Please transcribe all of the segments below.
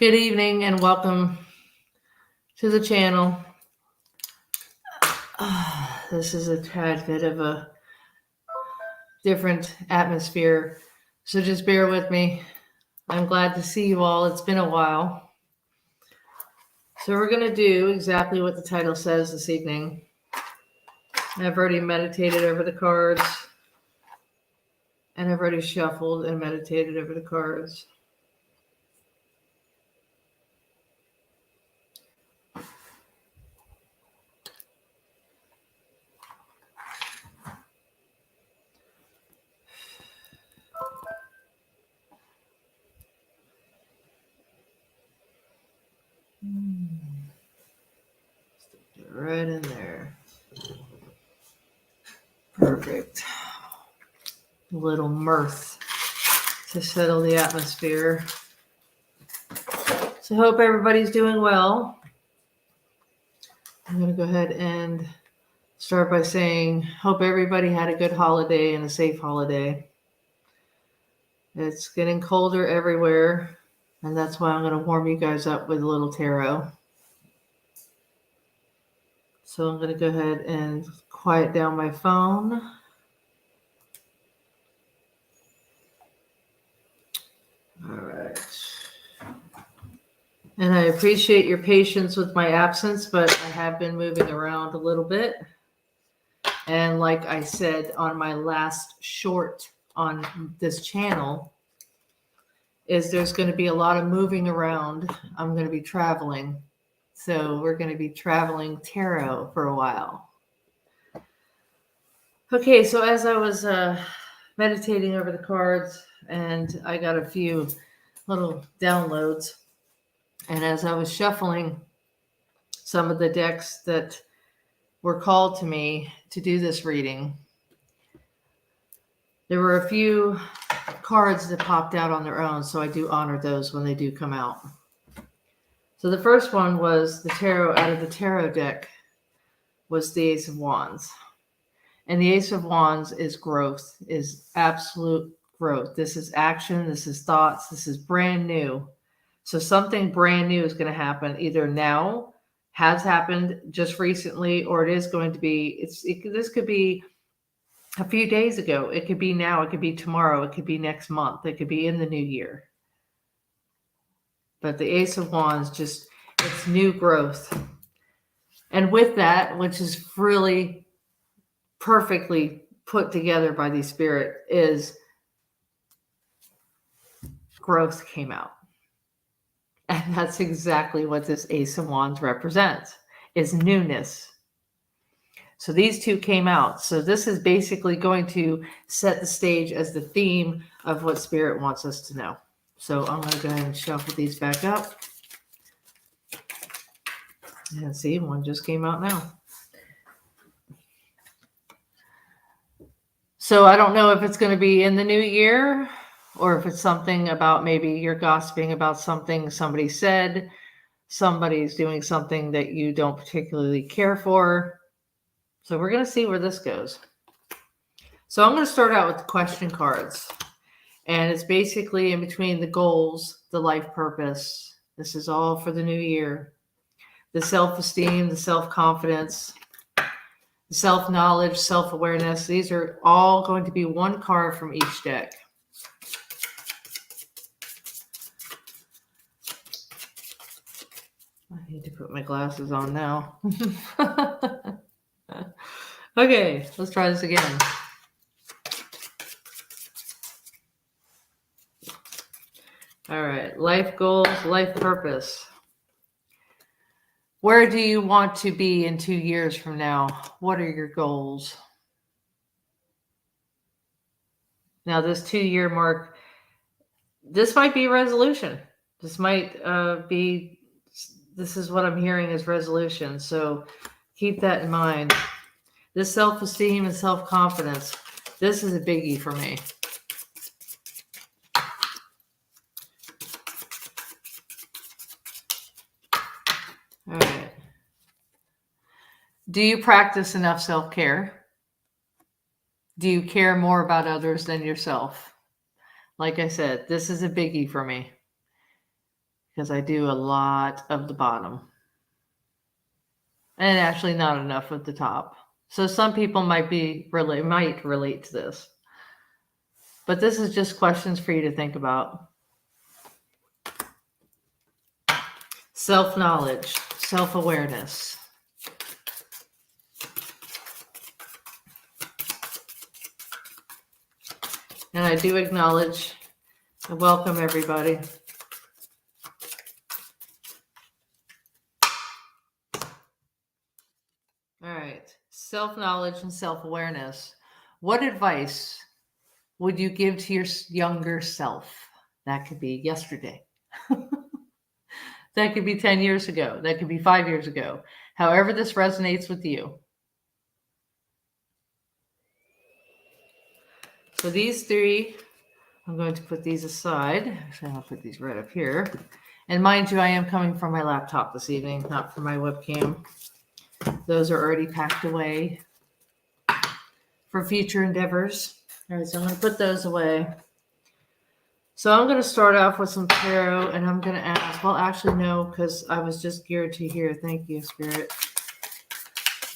Good evening and welcome to the channel. This is a tad bit of a different atmosphere, so just bear with me. I'm glad to see you all. It's been a while. So we're going to do exactly what the title says this evening. I've already meditated over the cards, and I've already shuffled and meditated over the cards. Stick it right in there. Perfect. A little mirth to settle the atmosphere. So hope everybody's doing well. I'm going to go ahead and start by saying, hope everybody had a good holiday and a safe holiday. It's getting colder everywhere, and that's why I'm going to warm you guys up with a little tarot. So I'm going to go ahead and quiet down my phone. All right. And I appreciate your patience with my absence, but I have been moving around a little bit. And like I said on my last short on this channel, is there's going to be a lot of moving around. I'm going to be traveling. So we're going to be traveling tarot for a while. Okay, so as I was meditating over the cards, and I got a few little downloads, and as I was shuffling some of the decks that were called to me to do this reading, there were a few cards that popped out on their own, so I do honor those when they do come out. So the first one was the tarot out of the tarot deck was the Ace of Wands. And the Ace of Wands is growth, is absolute growth. This is action, this is thoughts, this is brand new. So something brand new is going to happen either now, has happened just recently, or it is going to be, this could be a few days ago. It could be now, it could be tomorrow, it could be next month, it could be in the new year. But the Ace of Wands, just, it's new growth. And with that, which is really perfectly put together by the Spirit, is growth came out. And that's exactly what this Ace of Wands represents, is newness. So these two came out. So this is basically going to set the stage as the theme of what Spirit wants us to know. So I'm going to go ahead and shuffle these back up. And see, one just came out now. So I don't know if it's going to be in the new year, or if it's something about maybe you're gossiping about something somebody said, somebody's doing something that you don't particularly care for. So we're going to see where this goes. So I'm going to start out with the question cards. And it's basically in between the goals, the life purpose. This is all for the new year. The self-esteem, the self-confidence, the self-knowledge, self-awareness. These are all going to be one card from each deck. I need to put my glasses on now. Okay, let's try this again. All right, life goals, life purpose. Where do you want to be in 2 years from now? What are your goals? Now, this 2-year mark, this might be a resolution. This might be, this is what I'm hearing as resolution. So keep that in mind. This self-esteem and self-confidence, this is a biggie for me. All right. Do you practice enough self-care? Do you care more about others than yourself? Like I said, this is a biggie for me. because I do a lot of the bottom and actually not enough of the top. So some people might relate to this, but this is just questions for you to think about. Self-knowledge, self-awareness. And I do acknowledge and welcome everybody. All right, self-knowledge and self-awareness. What advice would you give to your younger self? That could be yesterday. That could be 10 years ago. That could be 5 years ago. However this resonates with you. So these three, I'm going to put these aside. Actually, I'll put these right up here. And mind you, I am coming from my laptop this evening, not from my webcam. Those are already packed away for future endeavors. All right, so I'm going to put those away. So I'm going to start off with some tarot, and I'm going to ask, well, actually, no, because I was just geared to here. Thank you, Spirit.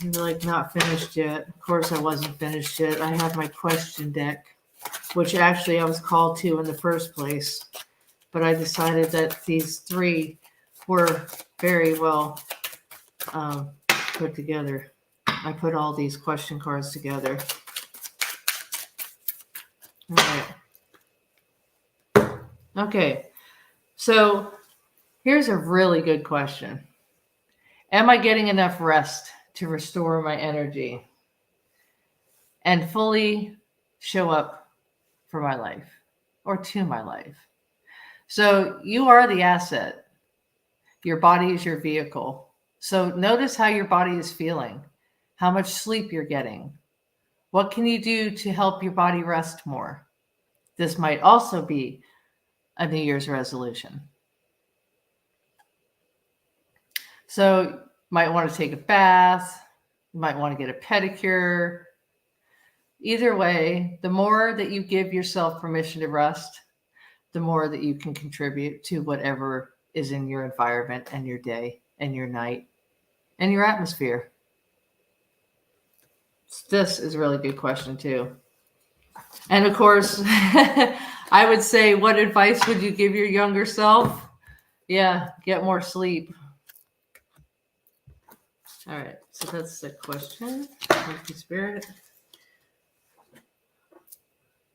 You're like not finished yet. Of course, I wasn't finished yet. I have my question deck, which actually I was called to in the first place. But I decided that these three were very well put together. I put all these question cards together. All right. Okay, so here's a really good question. Am I getting enough rest to restore my energy and fully show up for my life or to my life? So you are the asset. Your body is your vehicle. So notice how your body is feeling, how much sleep you're getting. What can you do to help your body rest more? This might also be a New Year's resolution. So you might want to take a bath. You might want to get a pedicure. Either way, the more that you give yourself permission to rest, the more that you can contribute to whatever is in your environment and your day and your night and your atmosphere. This is a really good question too. And of course, I would say, what advice would you give your younger self? Yeah, get more sleep. All right, so that's the question. Thank you, Spirit.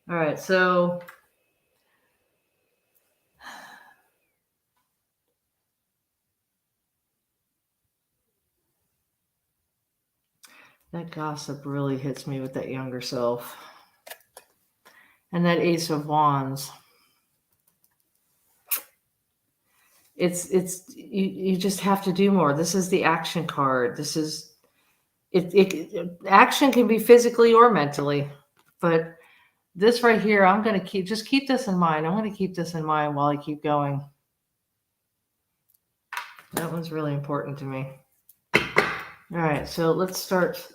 All right, so that gossip really hits me with that younger self. And that Ace of Wands. It's you just have to do more. This is the action card. This is action can be physically or mentally, but this right here, I'm going to keep this in mind. I'm going to keep this in mind while I keep going. That one's really important to me. All right, so let's start.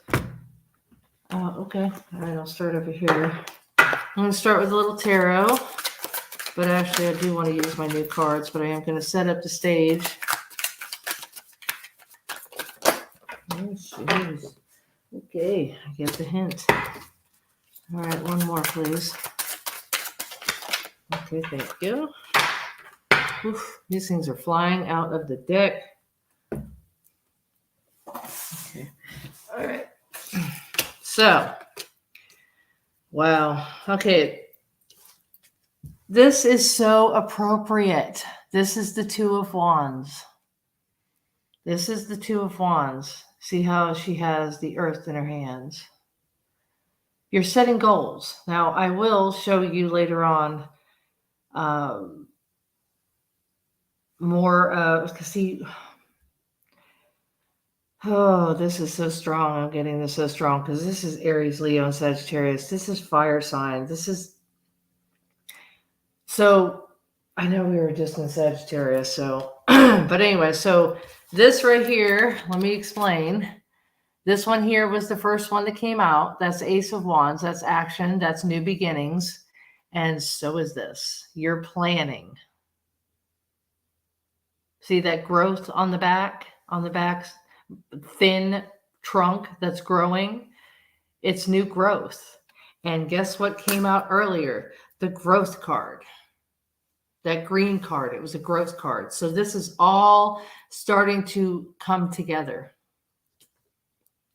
Okay, all right, I'll start over here. I'm going to start with a little tarot, but actually I do want to use my new cards, but I am going to set up the stage. Oh, jeez. Okay, I get the hint. All right, one more, please. Okay, thank you. Oof, these things are flying out of the deck. Okay, all right. So, wow. Okay. This is so appropriate. This is the Two of Wands. This is the Two of Wands. See how she has the earth in her hands. You're setting goals. Now, I will show you later on more. See, oh, this is so strong. I'm getting this so strong because this is Aries, Leo, and Sagittarius. This is fire sign. This is so. I know we were just in Sagittarius, so but anyway, so this right here, let me explain. This one here was the first one that came out. That's Ace of Wands. That's action. That's new beginnings. And so is this. You're planning. See that growth on the back, thin trunk that's growing? It's new growth. And guess what came out earlier? The growth card. That green card, it was a growth card. So this is all starting to come together.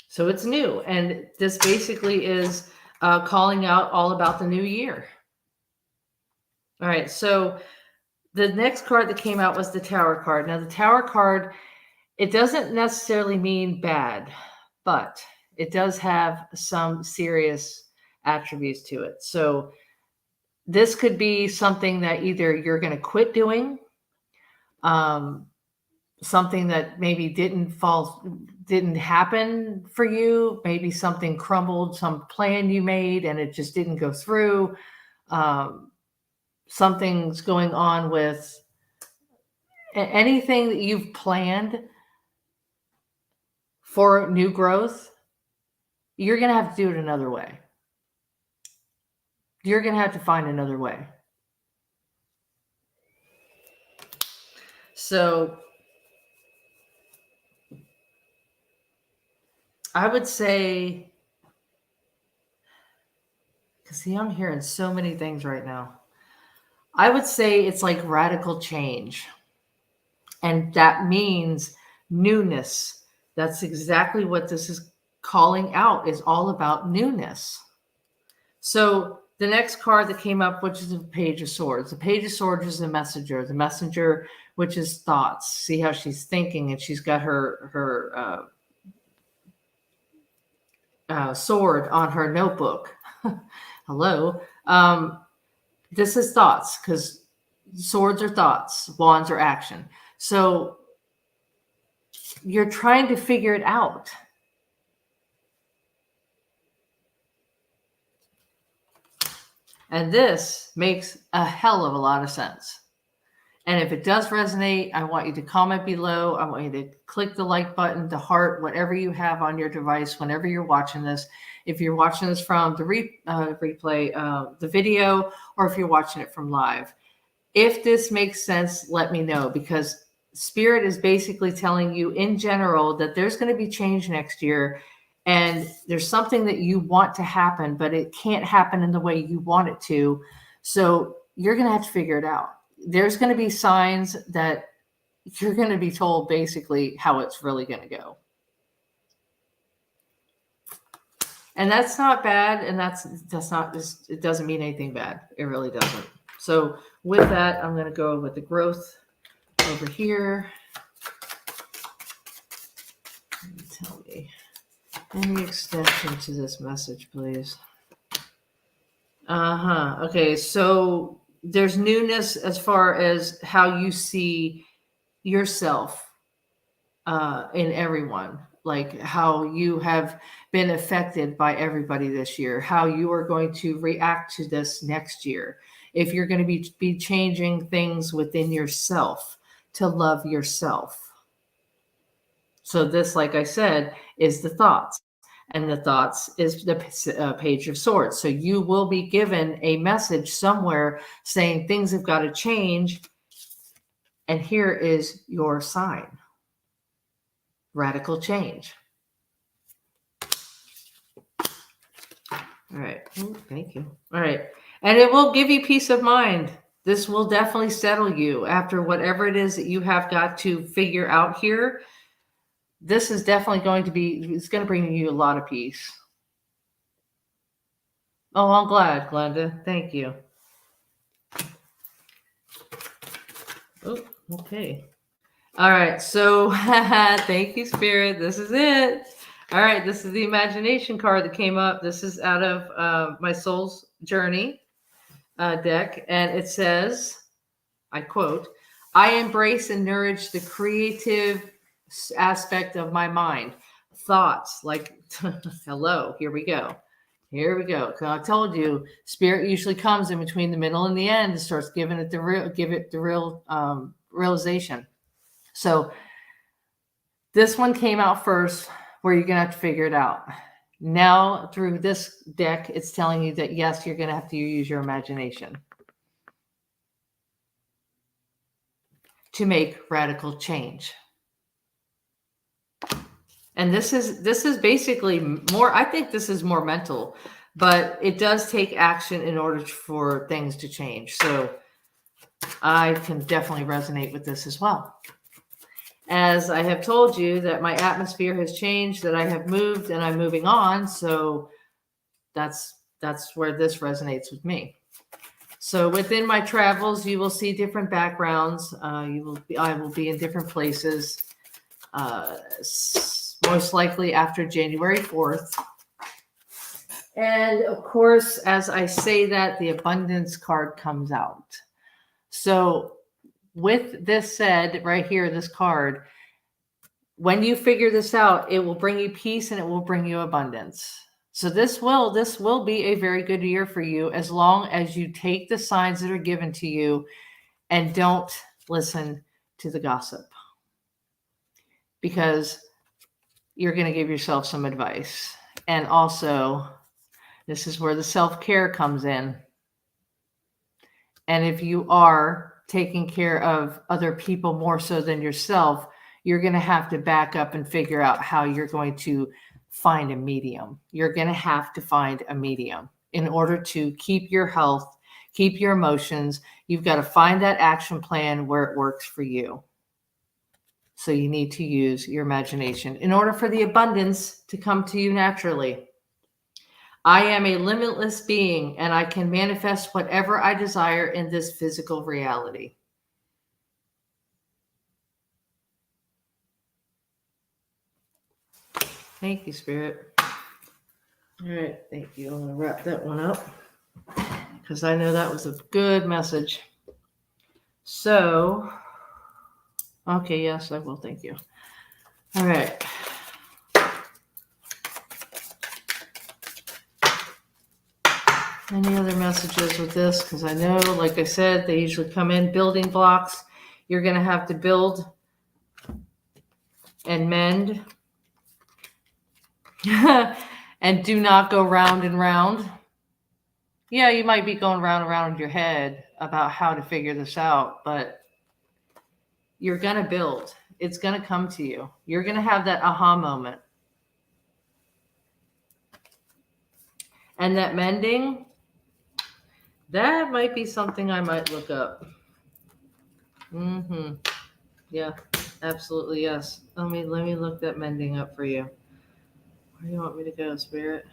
So it's new. And this basically is calling out all about the new year. All right. So the next card that came out was the Tower card. Now, the Tower card, it doesn't necessarily mean bad, but it does have some serious attributes to it. So this could be something that either you're going to quit doing, something that maybe didn't happen for you, maybe something crumbled, some plan you made and it just didn't go through. Something's going on with anything that you've planned for new growth. You're going to have to do it another way. You're going to have to find another way. So I would say, because see, I'm hearing so many things right now. I would say it's like radical change. And that means newness. That's exactly what this is calling out, is all about newness. So the next card that came up, which is the Page of Swords. The Page of Swords is the messenger. The messenger, which is thoughts. See how she's thinking, and she's got her sword on her notebook. Hello. This is thoughts, because swords are thoughts, wands are action. So you're trying to figure it out. And this makes a hell of a lot of sense. And if it does resonate, I want you to comment below. I want you to click the like button, the heart, whatever you have on your device, whenever you're watching this. If you're watching this from the replay, the video, or if you're watching it from live. If this makes sense, let me know, because Spirit is basically telling you in general that there's going to be change next year. And there's something that you want to happen, but it can't happen in the way you want it to. So you're going to have to figure it out. There's going to be signs that you're going to be told basically how it's really going to go. And that's not bad. And that's not just, it doesn't mean anything bad. It really doesn't. So with that, I'm going to go with the growth over here. Tell me any extension to this message, please. Okay. So there's newness as far as how you see yourself in everyone, like how you have been affected by everybody this year, how you are going to react to this next year. If you're going to be changing things within yourself to love yourself. So this, like I said, is the thoughts. And the thoughts is the Page of Swords. So you will be given a message somewhere saying things have got to change. And here is your sign. Radical change. All right. Ooh, thank you. All right. And it will give you peace of mind. This will definitely settle you after whatever it is that you have got to figure out here. This is definitely going to be, it's going to bring you a lot of peace. Oh, I'm glad, Glenda. Thank you. Oh, okay. All right. So thank you, Spirit. This is it. All right. This is the imagination card that came up. This is out of my Soul's Journey deck. And it says, I quote, I embrace and nourish the creative aspect of my mind. Thoughts like, hello, here we go. Here we go. I told you, Spirit usually comes in between the middle and the end and starts giving it the real realization. So this one came out first, where you're going to have to figure it out. Now, through this deck, it's telling you that, yes, you're going to have to use your imagination. to make radical change. And this is basically more, I think this is more mental, but it does take action in order for things to change. So I can definitely resonate with this as well. As I have told you that my atmosphere has changed, that I have moved and I'm moving on. So that's where this resonates with me. So within my travels, you will see different backgrounds. I will be in different places, most likely after January 4th. And of course, as I say that, the abundance card comes out. So with this said, right here, this card, when you figure this out, it will bring you peace and it will bring you abundance. So this will be a very good year for you, as long as you take the signs that are given to you and don't listen to the gossip, because you're going to give yourself some advice. And also, this is where the self-care comes in. And if you are taking care of other people more so than yourself, you're going to have to back up and figure out how you're going to find a medium. You're going to have to find a medium in order to keep your health, keep your emotions. You've got to find that action plan where it works for you. So you need to use your imagination in order for the abundance to come to you naturally. I am a limitless being, and I can manifest whatever I desire in this physical reality. Thank you, Spirit. All right, thank you. I'm going to wrap that one up because I know that was a good message. So, okay, yes, I will. Thank you. All right. Any other messages with this? Because I know, like I said, they usually come in building blocks. You're going to have to build and mend. And do not go round and round. Yeah, you might be going round and round in your head about how to figure this out, but you're going to build. It's going to come to you. You're going to have that aha moment. And that mending, that might be something I might look up. Yeah, absolutely, yes. Let me look that mending up for you. Where do you want me to go, Spirit?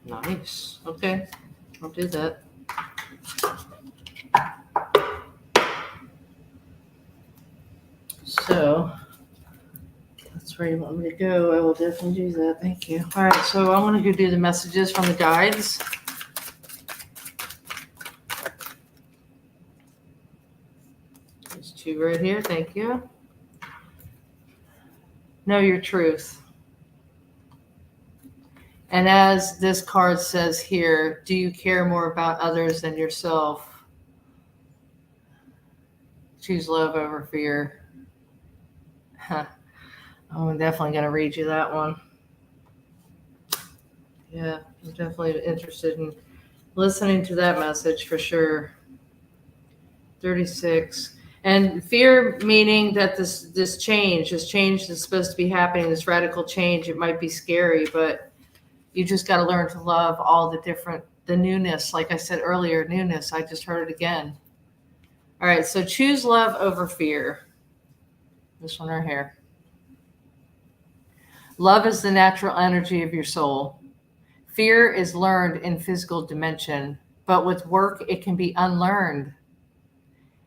Nice. Okay, I'll do that. So that's where you want me to go. I will definitely do that. Thank you. All right, so I'm going to go do the messages from the guides. There's two right here. Thank you. Know your truth. And as this card says here, do you care more about others than yourself? Choose love over fear. I'm definitely going to read you that one. Yeah, I'm definitely interested in listening to that message for sure. 36. And fear, meaning that this change is supposed to be happening, this radical change. It might be scary, but you just got to learn to love all the newness. Like I said earlier, newness. I just heard it again. All right, so choose love over fear. This one right here. Love is the natural energy of your soul. Fear is learned in physical dimension, but with work, it can be unlearned.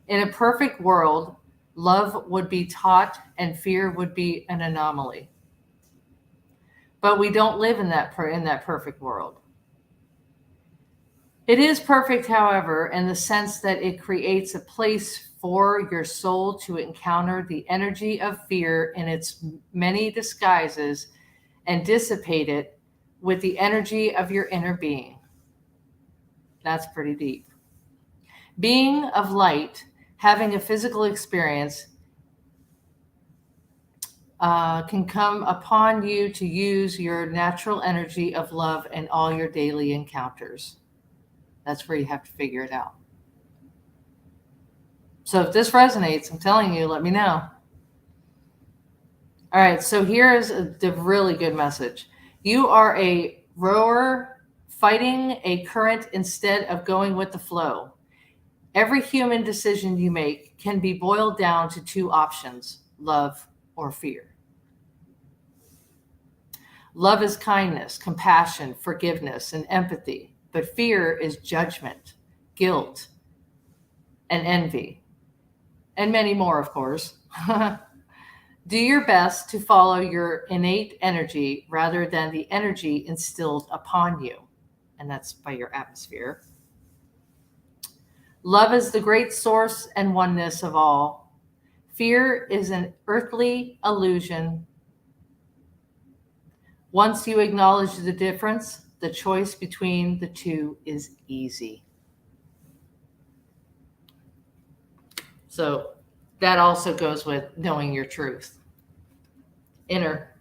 In a perfect world, love would be taught and fear would be an anomaly. But we don't live in that perfect world. It is perfect, however, in the sense that it creates a place for your soul to encounter the energy of fear in its many disguises and dissipate it with the energy of your inner being. That's pretty deep. Being of light, having a physical experience, can come upon you to use your natural energy of love in all your daily encounters. That's where you have to figure it out. So if this resonates, I'm telling you, let me know. All right, so here is the really good message. You are a rower fighting a current instead of going with the flow. Every human decision you make can be boiled down to two options: love or fear. Love is kindness, compassion, forgiveness, and empathy, but fear is judgment, guilt, and envy, and many more, of course. Do your best to follow your innate energy rather than the energy instilled upon you, and that's by your atmosphere. Love is the great source and oneness of all. Fear is an earthly illusion. Once you acknowledge the difference, the choice between the two is easy. So that also goes with knowing your truth. Inner.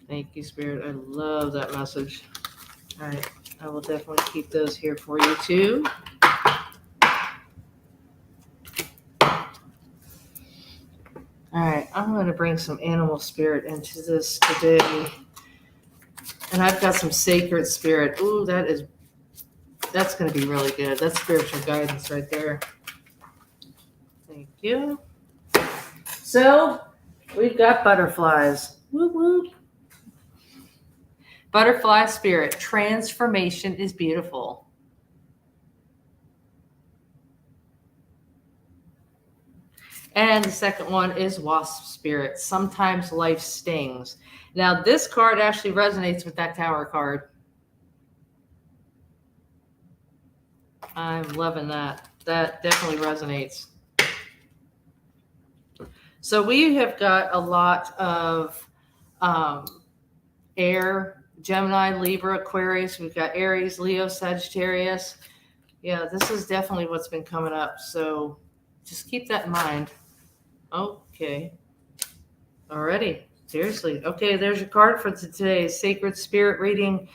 Thank you, Spirit. I love that message. All right. I will definitely keep those here for you too. All right. I'm going to bring some animal spirit into this today. And I've got some sacred spirit. Ooh, that's going to be really good. That's spiritual guidance right there. Thank you. So we've got butterflies. Whoop, whoop. Butterfly spirit. Transformation is beautiful. And the second one is wasp spirit. Sometimes life stings. Now this card actually resonates with that tower card. I'm loving that. That definitely resonates. So we have got a lot of air, Gemini, Libra, Aquarius. We've got Aries, Leo, Sagittarius. Yeah, this is definitely what's been coming up. So just keep that in mind. Okay. Alrighty. Seriously. Okay, there's your card for today's Sacred Spirit reading.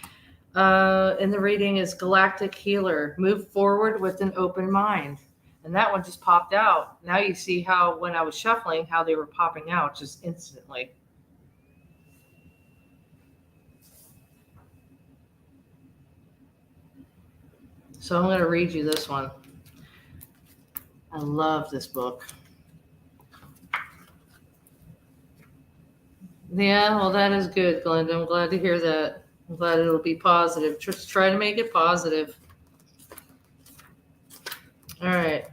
And the reading is Galactic Healer. Move forward with an open mind. And that one just popped out. Now you see how, when I was shuffling, how they were popping out just instantly. So I'm going to read you this one. I love this book. Yeah, well, that is good, Glenda. I'm glad to hear that. I'm glad it'll be positive. Just try to make it positive. All right.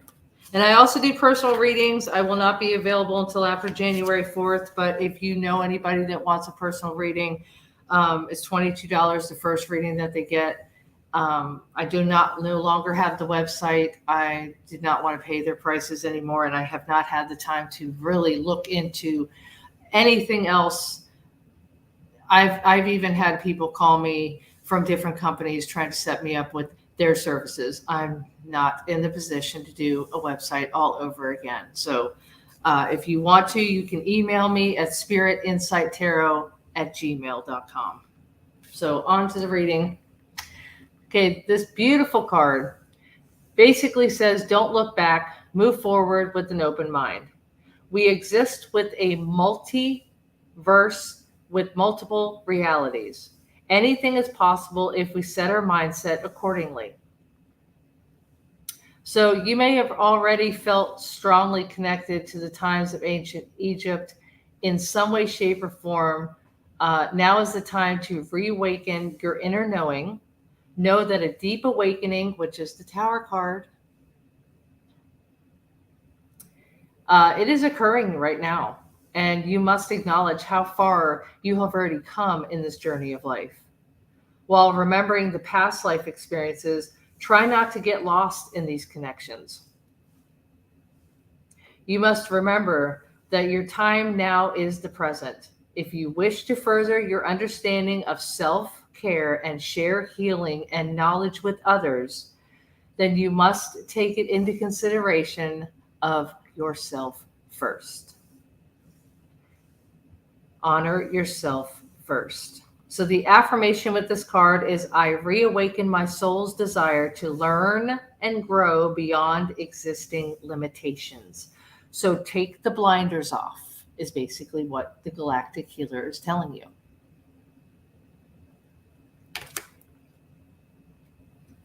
And I also do personal readings. I will not be available until after January 4th. But if you know anybody that wants a personal reading, it's $22 the first reading that they get. I do no longer have the website. I did not want to pay their prices anymore. And I have not had the time to really look into anything else. I've even had people call me from different companies trying to set me up with their services. I'm not in the position to do a website all over again. So if you want to, you can email me at spiritinsighttarot@gmail.com. So on to the reading. Okay, this beautiful card basically says, don't look back, move forward with an open mind. We exist with a multiverse with multiple realities. Anything is possible if we set our mindset accordingly. So you may have already felt strongly connected to the times of ancient Egypt in some way, shape, or form. Now is the time to reawaken your inner knowing. Know that a deep awakening, which is the Tower card, it is occurring right now. And you must acknowledge how far you have already come in this journey of life. While remembering the past life experiences, try not to get lost in these connections. You must remember that your time now is the present. If you wish to further your understanding of self-care and share healing and knowledge with others, then you must take it into consideration of yourself first. Honor yourself first. So the affirmation with this card is, I reawaken my soul's desire to learn and grow beyond existing limitations. So take the blinders off, is basically what the Galactic Healer is telling you.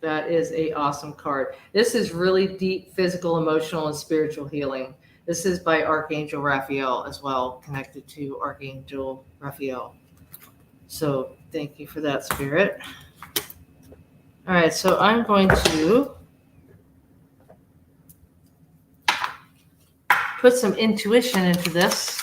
That is a awesome card. This is really deep physical, emotional, and spiritual healing. This is by Archangel Raphael as well, connected to Archangel Raphael. So thank you for that, Spirit. All right, so I'm going to put some intuition into this.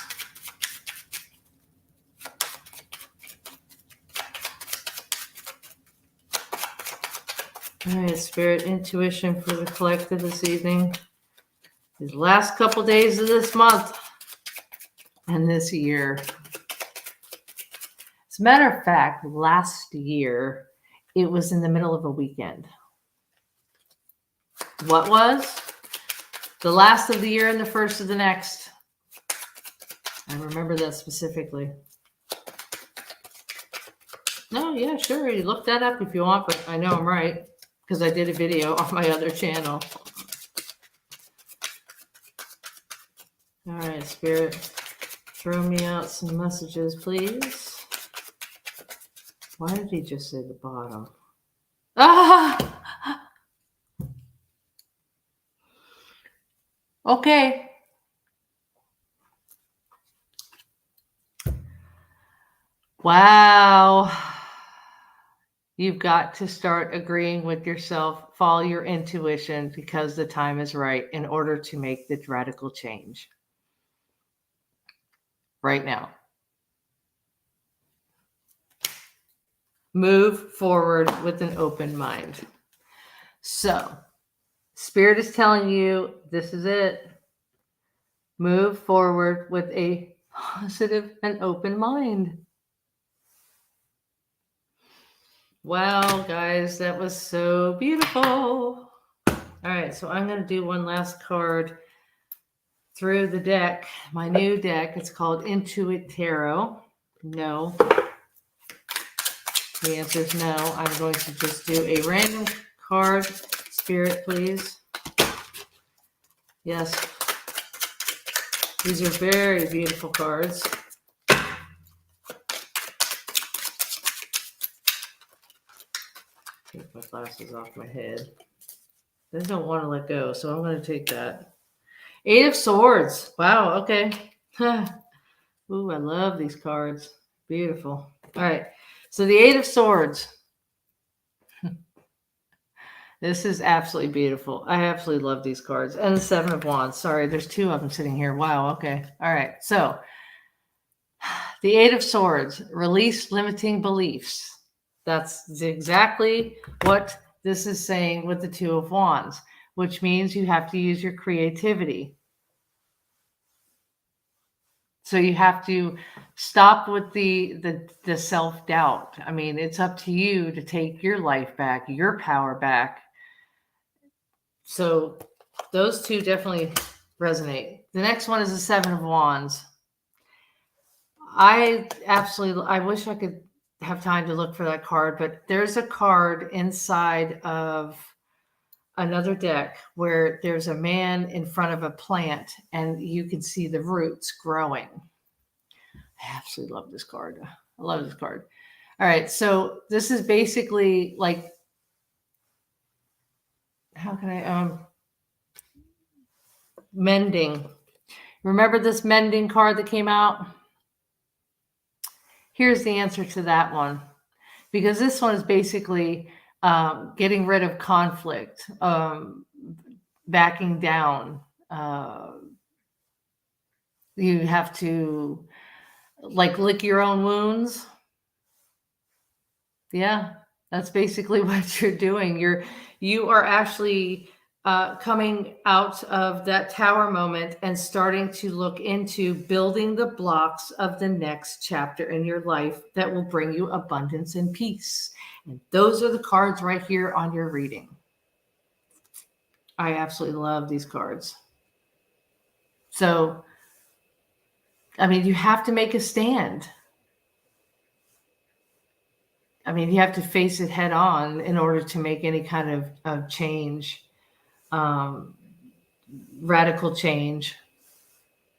All right, Spirit, intuition for the collective this evening. These last couple days of this month and this year. As a matter of fact, last year, it was in the middle of a weekend. What was? The last of the year and the first of the next. I remember that specifically. No, yeah, sure. You look that up if you want, but I know I'm right because I did a video on my other channel. All right, Spirit, throw me out some messages, please. Why did he just say the bottom? Ah! Okay. Wow. You've got to start agreeing with yourself, follow your intuition because the time is right in order to make the radical change. Right now. Move forward with an open mind. So, Spirit is telling you this is it. Move forward with a positive and open mind. Wow, guys, that was so beautiful. All right, so I'm going to do one last card through the deck, my new deck. It's called Intuit Tarot. No. The answer is no. I'm going to just do a random card. Spirit, please. Yes. These are very beautiful cards. Take my glasses off my head. I don't want to let go, so I'm going to take that. 8 of Swords. Wow, okay. Ooh, I love these cards. Beautiful. All right. So the 8 of Swords. This is absolutely beautiful. I absolutely love these cards. And the 7 of Wands. Sorry, there's 2 of them sitting here. Wow, okay. All right. So the 8 of Swords. Release limiting beliefs. That's exactly what this is saying with the 2 of Wands, which means you have to use your creativity. So you have to stop with the self-doubt. I mean, it's up to you to take your life back, your power back. So those 2 definitely resonate. The next one is the 7 of Wands. I wish I could have time to look for that card, but there's a card inside of another deck where there's a man in front of a plant and you can see the roots growing. I absolutely love this card. I love this card. All right. So this is basically like, how can I, mending. Remember this mending card that came out? Here's the answer to that one. Because this one is basically getting rid of conflict, backing down. You have to like lick your own wounds. Yeah, that's basically what you're doing. You are actually coming out of that tower moment and starting to look into building the blocks of the next chapter in your life that will bring you abundance and peace. And those are the cards right here on your reading. I absolutely love these cards. So, I mean, you have to make a stand. I mean, you have to face it head on in order to make any kind of change, radical change.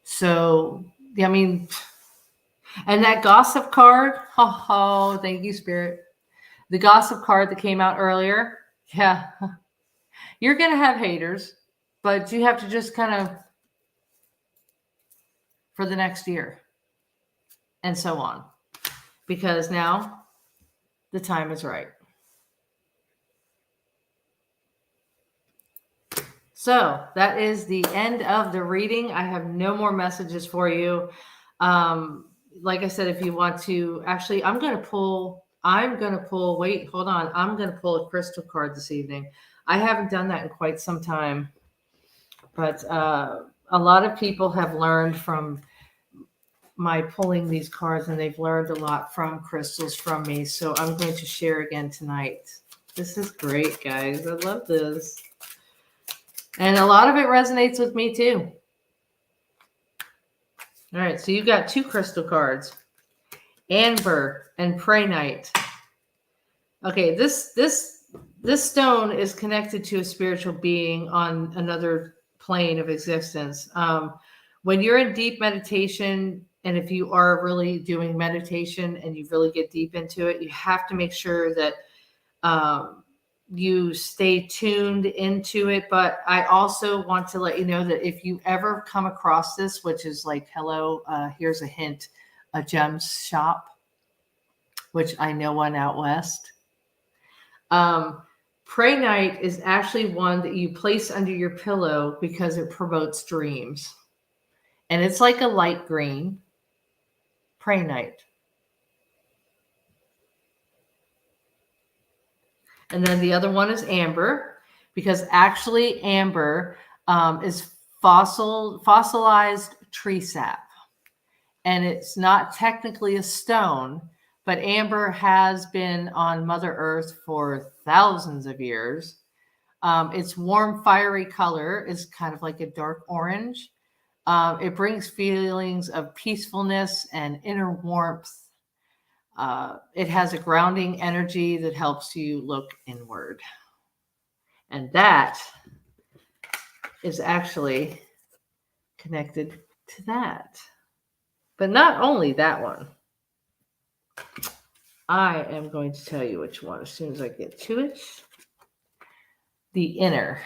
So, I mean, and that gossip card, oh, thank you, Spirit. The gossip card that came out earlier, yeah, you're going to have haters, but you have to just kind of, for the next year, and so on, because now the time is right. So that is the end of the reading. I have no more messages for you. Like I said, if you want to, actually, I'm going to pull, wait, hold on. I'm going to pull a crystal card this evening. I haven't done that in quite some time, but a lot of people have learned from my pulling these cards, and they've learned a lot from crystals from me. So I'm going to share again tonight. This is great, guys. I love this. And a lot of it resonates with me too. All right, so you got two crystal cards, Amber and Prey Knight. Okay, this stone is connected to a spiritual being on another plane of existence. When you're in deep meditation, and if you are really doing meditation and you really get deep into it, you have to make sure that you stay tuned into it. But I also want to let you know that if you ever come across this, which is like, hello, here's a hint, a gem shop, which I know one out west. Prey Knight is actually one that you place under your pillow because it promotes dreams. And it's like a light green. Prey Knight. And then the other one is Amber, because actually Amber is fossilized tree sap. And it's not technically a stone, but Amber has been on Mother Earth for thousands of years. Its warm, fiery color is kind of like a dark orange. It brings feelings of peacefulness and inner warmth. It has a grounding energy that helps you look inward. And that is actually connected to that. But not only that one. I am going to tell you which one as soon as I get to it. The inner.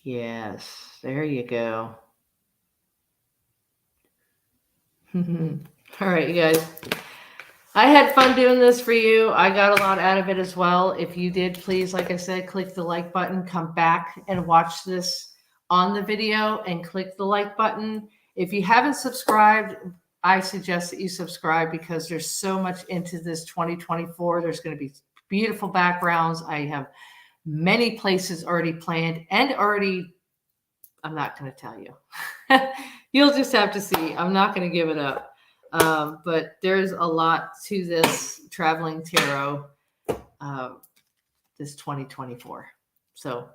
Yes, there you go. All right, you guys. I had fun doing this for you. I got a lot out of it as well. If you did, please, like I said, click the like button, come back and watch this on the video and click the like button. If you haven't subscribed, I suggest that you subscribe because there's so much into this 2024. There's going to be beautiful backgrounds. I have many places already planned and already, I'm not going to tell you. You'll just have to see. I'm not going to give it up. But there's a lot to this traveling tarot, this 2024. So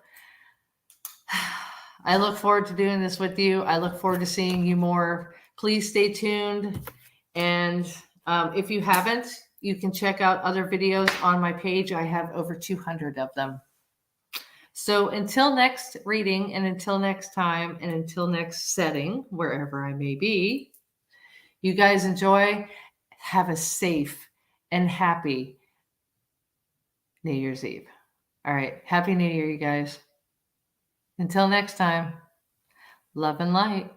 I look forward to doing this with you. I look forward to seeing you more. Please stay tuned. And if you haven't, you can check out other videos on my page. I have over 200 of them. So until next reading, and until next time, and until next setting, wherever I may be, you guys enjoy. Have a safe and happy New Year's Eve. All right. Happy New Year, you guys. Until next time, love and light.